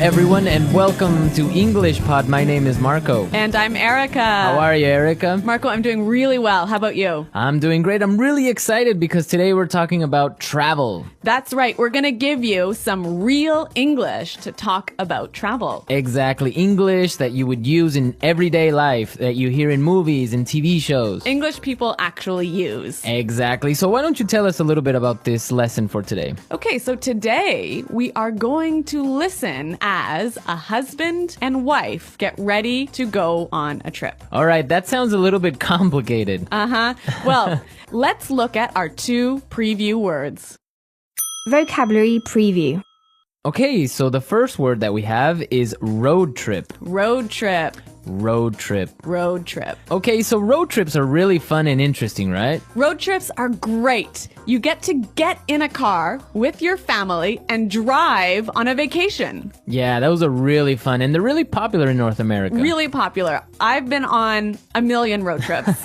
everyone, and welcome to EnglishPod. My name is Marco. And I'm Erica. How are you, Erica? Marco, I'm doing really well. How about you? I'm doing great. I'm really excited because today we're talking about travel. That's right. We're going to give you some real English to talk about travel. Exactly. English that you would use in everyday life, that you hear in movies and TV shows. English people actually use. Exactly. So why don't you tell us a little bit about this lesson for today? Okay, so today we are going to listen as a husband and wife get ready to go on a trip. All right, that sounds a little bit complicated. Well, let's look at our two preview words. Vocabulary preview. Okay, so the first word that we have is road trip. Road trip. Road trip. Road trip. Okay, so road trips are really fun and interesting, right? Road trips are great. You get to get in a car with your family and drive on a vacation. Yeah, those are really fun, and they're really popular in North America. Really popular. I've been on a million road trips.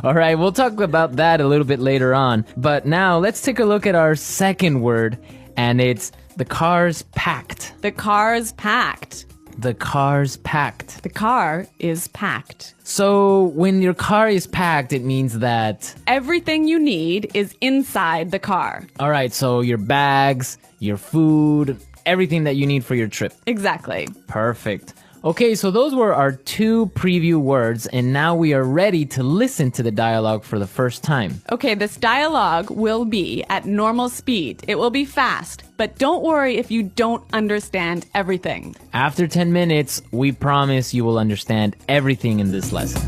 All right, we'll talk about that a little bit later on. But now, let's take a look at our second word, and it's the car's packed. The car's packed. The car's packed. The car is packed. So when your car is packed, it means that everything you need is inside the car. All right, so your bags, your food, everything that you need for your trip. Exactly. Perfect. Okay, so those were our two preview words, and now we are ready to listen to the dialogue for the first time. Okay, this dialogue will be at normal speed. It will be fast, but don't worry if you don't understand everything. After 10 minutes, we promise you will understand everything in this lesson.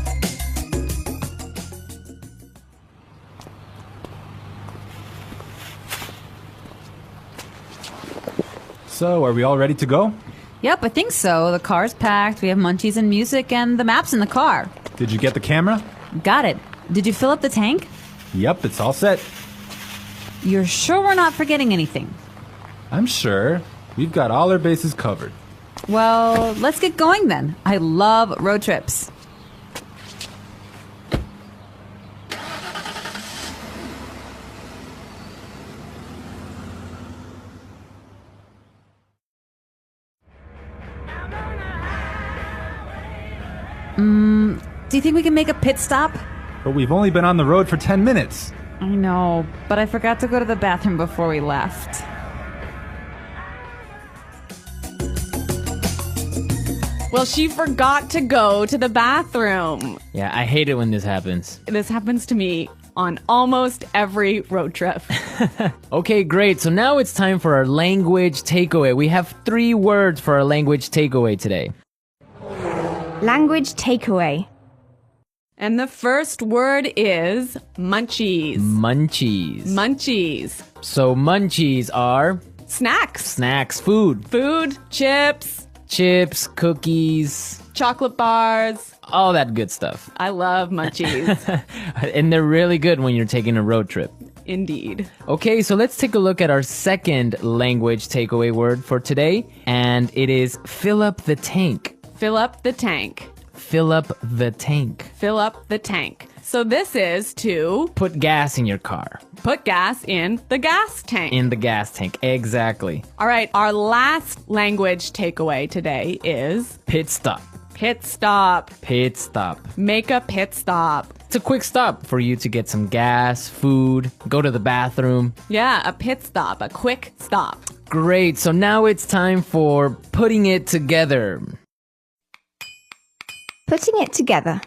So, are we all ready to go? Yep, I think so. The car's packed, we have munchies and music, and the map's in the car. Did you get the camera? Got it. Did you fill up the tank? Yep, it's all set. You're sure we're not forgetting anything? I'm sure. We've got all our bases covered. Well, let's get going then. I love road trips. Do you think we can make a pit stop? But we've only been on the road for 10 minutes. I know, but I forgot to go to the bathroom before we left. Well, she forgot to go to the bathroom. Yeah, I hate it when this happens. This happens to me on almost every road trip. Okay, great. So now it's time for our language takeaway. We have 3 words for our language takeaway today. Language takeaway. And the first word is munchies. Munchies. Munchies. So munchies are Snacks. snacks, food, Food, chips, chips, cookies, chocolate bars. all that good stuff. I love munchies. And they're really good when you're taking a road trip. Indeed. Okay, so let's take a look at our second language takeaway word for today, and it is fill up the tank. Fill up the tank. Fill up the tank. Fill up the tank. So this is to Put gas in your car. put gas in the gas tank. In the gas tank, exactly. All right, our last language takeaway today is Pit stop. pit stop. Pit stop. Make a pit stop. It's a quick stop for you to get some gas, food, go to the bathroom. Yeah, a pit stop, a quick stop. Great, so now it's time for putting it together. Putting it together.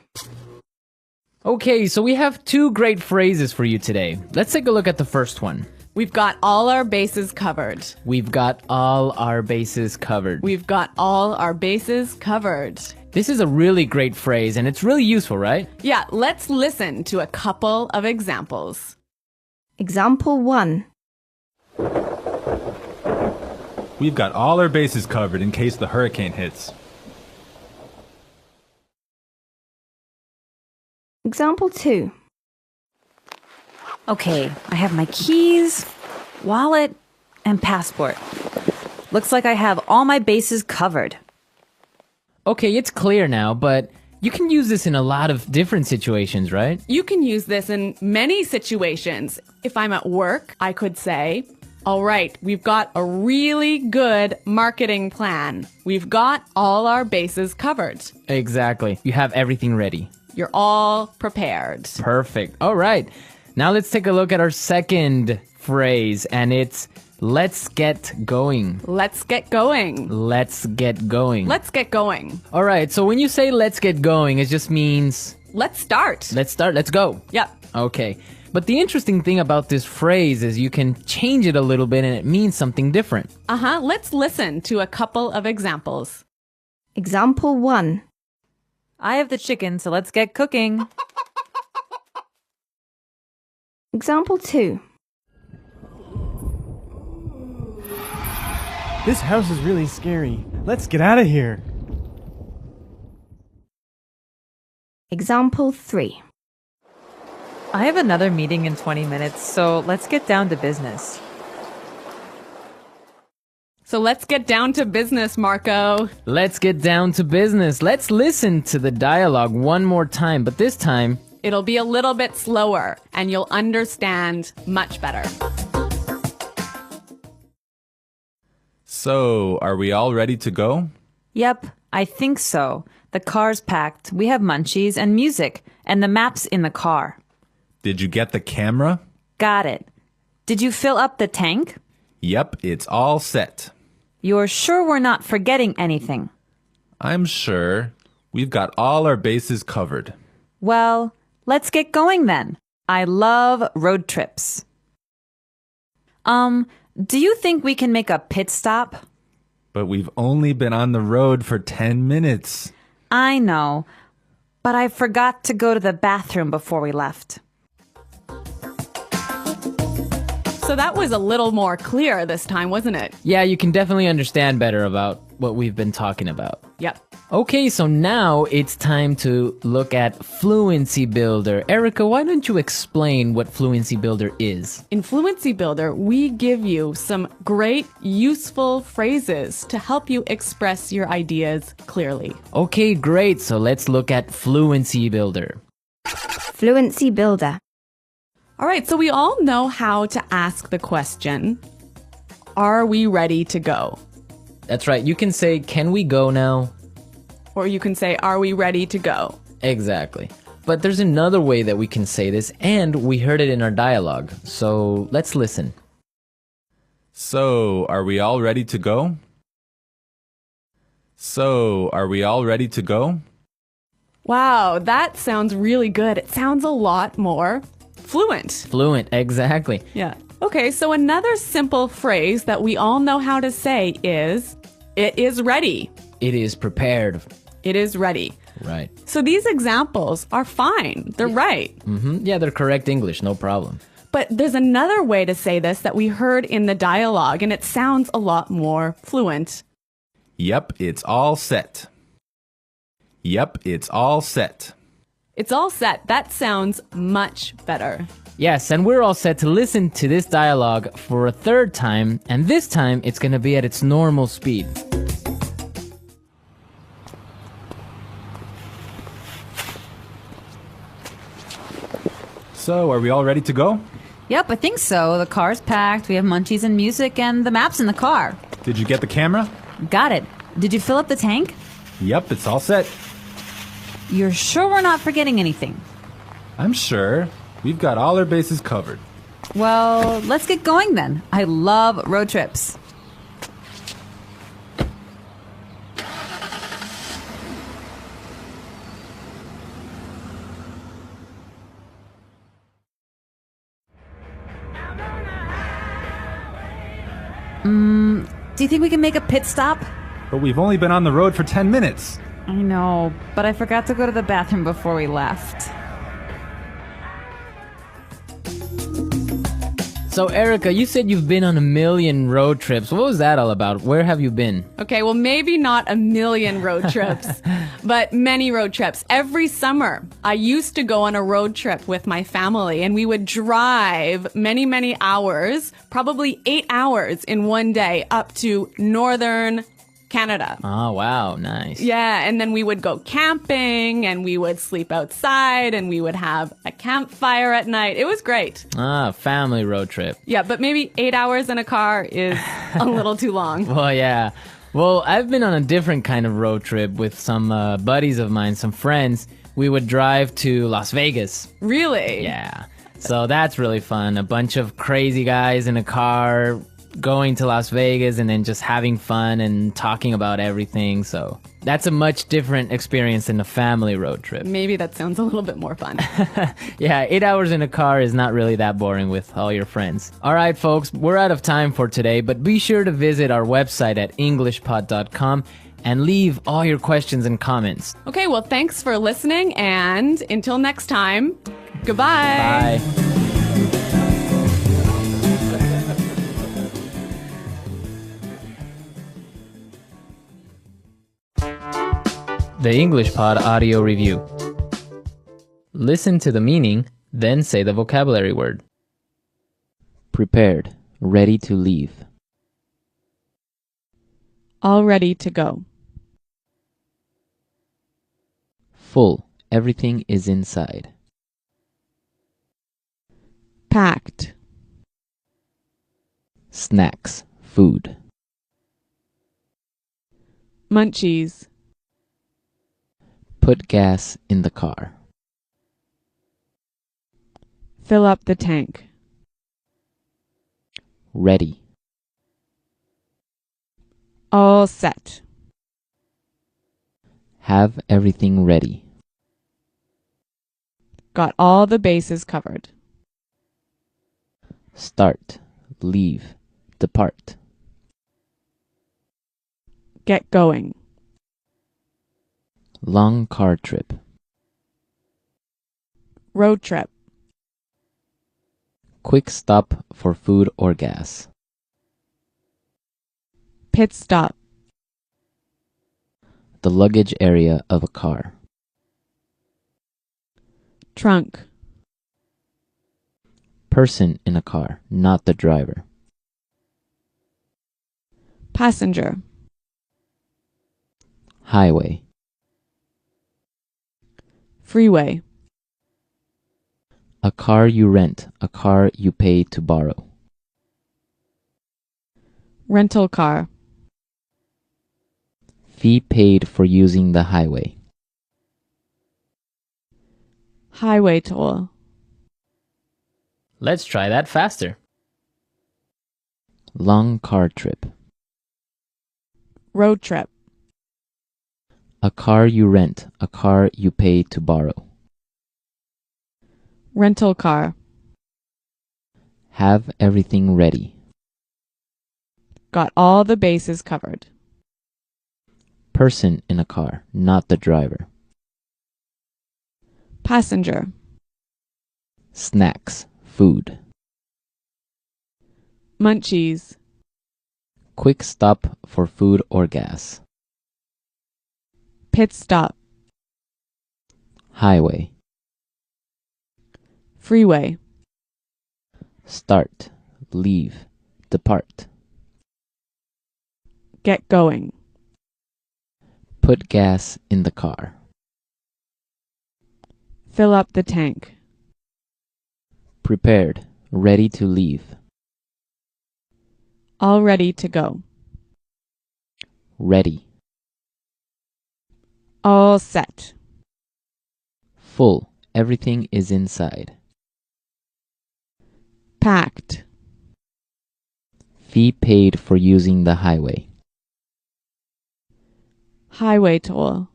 Okay, so we have 2 great phrases for you today. Let's take a look at the first one. We've got all our bases covered. We've got all our bases covered. We've got all our bases covered. This is a really great phrase, and it's really useful, right? Yeah, let's listen to a couple of examples. Example 1. We've got all our bases covered in case the hurricane hits. Example 2. Okay, I have my keys, wallet, and passport. Looks like I have all my bases covered. Okay, it's clear now, but you can use this in a lot of different situations, right? You can use this in many situations. If I'm at work, I could say, All right, we've got a really good marketing plan. We've got all our bases covered. Exactly. You have everything ready. You're all prepared. Perfect. All right. Now let's take a look at our second phrase, and it's let's get going. Let's get going. Let's get going. Let's get going. All right. So when you say let's get going, it just means Let's start. let's start. Let's go. Yep. Okay. But the interesting thing about this phrase is you can change it a little bit and it means something different. Let's listen to a couple of examples. Example 1. I have the chicken, so let's get cooking. Example 2. This house is really scary. Let's get out of here. Example 3. I have another meeting in 20 minutes, so let's get down to business. So let's get down to business, Marco. Let's get down to business. Let's listen to the dialogue one more time, but this time It'll be a little bit slower and you'll understand much better. So, are we all ready to go? Yep, I think so. The car's packed, we have munchies and music, and the map's in the car. Did you get the camera? Got it. Did you fill up the tank? Yep, it's all set. You're sure we're not forgetting anything? I'm sure. We've got all our bases covered. Well, let's get going then. I love road trips. Do you think we can make a pit stop? But we've only been on the road for 10 minutes. I know, but I forgot to go to the bathroom before we left. So that was a little more clear this time, wasn't it? yeah, you can definitely understand better about what we've been talking about. Yep. Okay, so now it's time to look at Fluency Builder. Erica, why don't you explain what Fluency Builder is? In Fluency Builder, we give you some great, useful phrases to help you express your ideas clearly. Okay, great. So let's look at Fluency Builder. Fluency Builder. All right, so we all know how to ask the question, are we ready to go? That's right. You can say, can we go now? Or you can say, are we ready to go? Exactly. But there's another way that we can say this, and we heard it in our dialogue. So let's listen. So, are we all ready to go? So, are we all ready to go? Wow, that sounds really good. It sounds a lot more fluent. Fluent, exactly. Yeah. Okay, so another simple phrase that we all know how to say is, it is ready. It is prepared. It is ready. Right. So these examples are fine. They're right. Yeah, they're correct English, no problem. But there's another way to say this that we heard in the dialogue, and it sounds a lot more fluent. Yep, it's all set. Yep, it's all set. It's all set. That sounds much better. Yes, and we're all set to listen to this dialogue for a third time, and this time it's going to be at its normal speed. So, are we all ready to go? Yep, I think so. The car's packed, we have munchies and music, and the map's in the car. Did you get the camera? Got it. Did you fill up the tank? Yep, it's all set. You're sure we're not forgetting anything? I'm sure. We've got all our bases covered. Well, let's get going then. I love road trips. Do you think we can make a pit stop? But we've only been on the road for 10 minutes. I know, but I forgot to go to the bathroom before we left. So, Erica, you said you've been on a million road trips. What was that all about? Where have you been? Okay, well, maybe not a million road trips, but many road trips. Every summer, I used to go on a road trip with my family, and we would drive many, many hours, probably 8 hours in one day, up to northern Canada. Oh, wow. Nice. Yeah, and then we would go camping and we would sleep outside and we would have a campfire at night. It was great. Ah, family road trip. Yeah, but maybe 8 hours in a car is a little too long. Well, yeah. Well, I've been on a different kind of road trip with some buddies of mine, some friends. We would drive to Las Vegas. Really? Yeah. So that's really fun. A bunch of crazy guys in a car going to Las Vegas and then just having fun and talking about everything. So that's a much different experience than a family road trip. Maybe that sounds a little bit more fun. Yeah, 8 hours in a car is not really that boring with all your friends. All right, folks, we're out of time for today, but be sure to visit our website at EnglishPod.com and leave all your questions and comments. Okay, well, thanks for listening, and until next time, goodbye. Bye. The EnglishPod Audio Review. Listen to the meaning, then say the vocabulary word. Prepared, ready to leave. All ready to go. Full, everything is inside. Packed. Snacks, food. Munchies. Put gas in the car. Fill up the tank. Ready. All set. Have everything ready. Got all the bases covered. Start, leave, depart. Get going. Long car trip. Road trip. Quick stop for food or gas. Pit stop. The luggage area of a car. Trunk. Person in a car, not the driver. Passenger. Highway. Freeway. A car you rent, a car you pay to borrow. Rental car. Fee paid for using the highway. Highway toll. Let's try that faster. Long car trip. Road trip. A car you rent, a car you pay to borrow. Rental car. Have everything ready. Got all the bases covered. Person in a car, not the driver. Passenger. Snacks, food. Munchies. Quick stop for food or gas. Pit stop. Highway. Freeway. Start, leave, depart. Get going. Put gas in the car. Fill up the tank. Prepared, ready to leave. All ready to go. Ready. All set. Full, everything is inside. Packed. Fee paid for using the highway. Highway toll.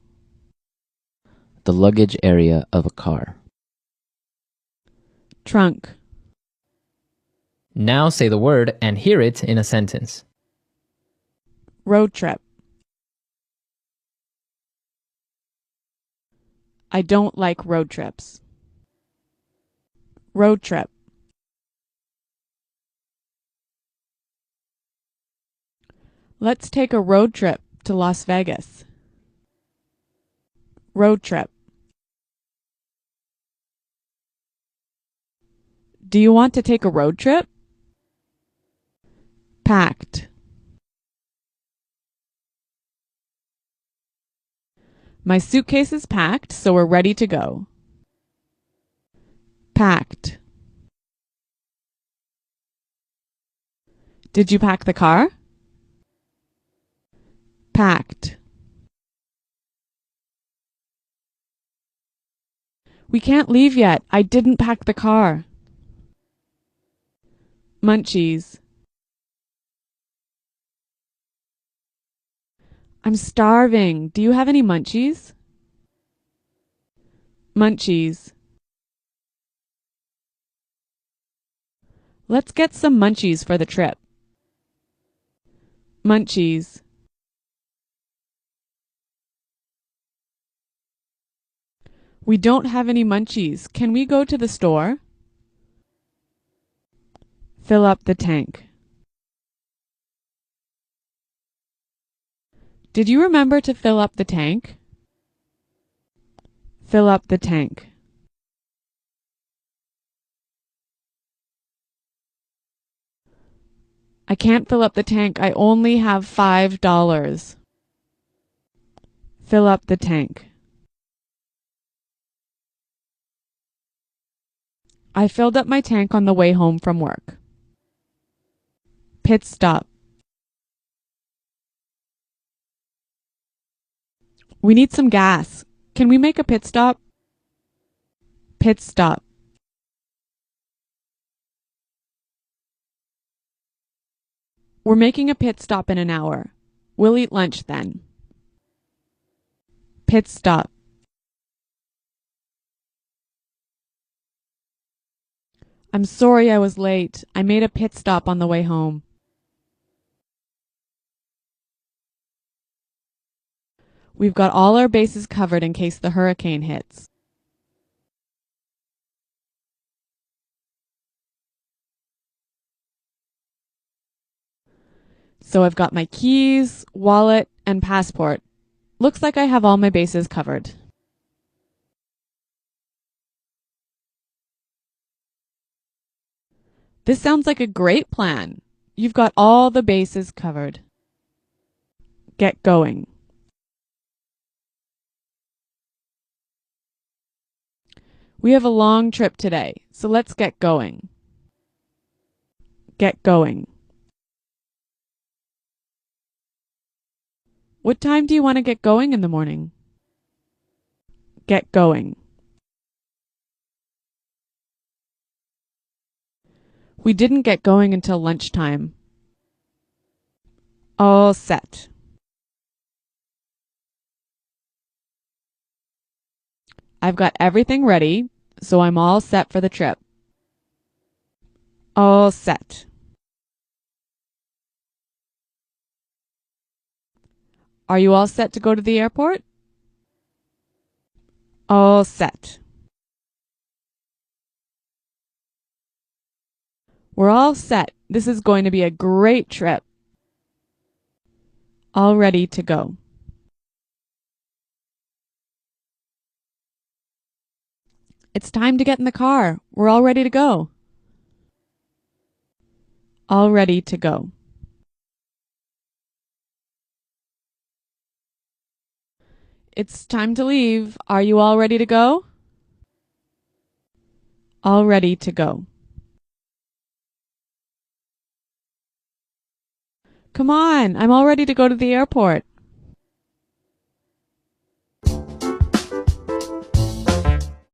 The luggage area of a car. Trunk. Now say the word and hear it in a sentence. Road trip. I don't like road trips. Road trip. Let's take a road trip to Las Vegas. Road trip. Do you want to take a road trip? Packed. My suitcase is packed, so we're ready to go. Packed. Did you pack the car? Packed. We can't leave yet. I didn't pack the car. Munchies. I'm starving. Do you have any munchies? Munchies. Let's get some munchies for the trip. Munchies. We don't have any munchies. Can we go to the store? Fill up the tank. Did you remember to fill up the tank? Fill up the tank. I can't fill up the tank. I only have $5. Fill up the tank. I filled up my tank on the way home from work. Pit stop. We need some gas. Can we make a pit stop? Pit stop. We're making a pit stop in an hour. We'll eat lunch then. Pit stop. I'm sorry I was late. I made a pit stop on the way home. We've got all our bases covered in case the hurricane hits. So I've got my keys, wallet, and passport. Looks like I have all my bases covered. This sounds like a great plan. You've got all the bases covered. Get going. We have a long trip today, so let's get going. Get going. What time do you want to get going in the morning? Get going. We didn't get going until lunchtime. All set. I've got everything ready, so I'm all set for the trip. All set. Are you all set to go to the airport? All set. We're all set. This is going to be a great trip. All ready to go. It's time to get in the car. We're all ready to go. All ready to go. It's time to leave. Are you all ready to go? All ready to go. Come on, I'm all ready to go to the airport.